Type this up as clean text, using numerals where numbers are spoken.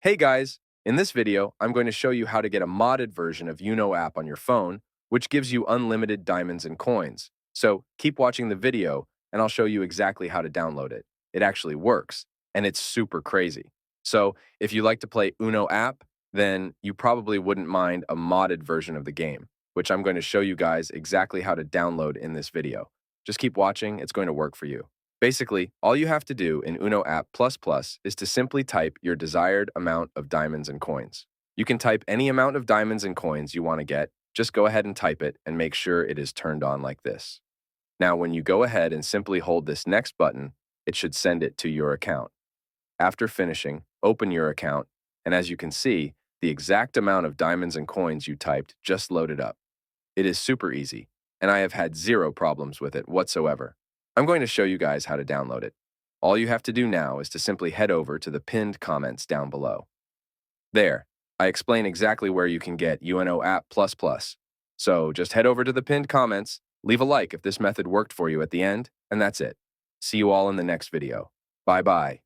Hey guys, in this video, I'm going to show you how to get a modded version of app on your phone, which gives you unlimited diamonds and coins. So keep watching the video, and I'll show you exactly how to download it. It actually works, and it's super crazy. So if you like to play app, then you probably wouldn't mind a modded version of the game, which I'm going to show you guys exactly how to download in this video. Just keep watching, it's going to work for you. Basically, all you have to do in App Plus Plus is to simply type your desired amount of diamonds and coins. You can type any amount of diamonds and coins you want to get. Just go ahead and type it and make sure it is turned on like this. Now, when you go ahead and simply hold this next button, it should send it to your account. After finishing, open your account, and as you can see, the exact amount of diamonds and coins you typed just loaded up. It is super easy, and I have had zero problems with it whatsoever. I'm going to show you guys how to download it. All you have to do now is to simply head over to the pinned comments down below. There, I explain exactly where you can get App Plus Plus. So just head over to the pinned comments, leave a like if this method worked for you at the end, and that's it. See you all in the next video. Bye-bye.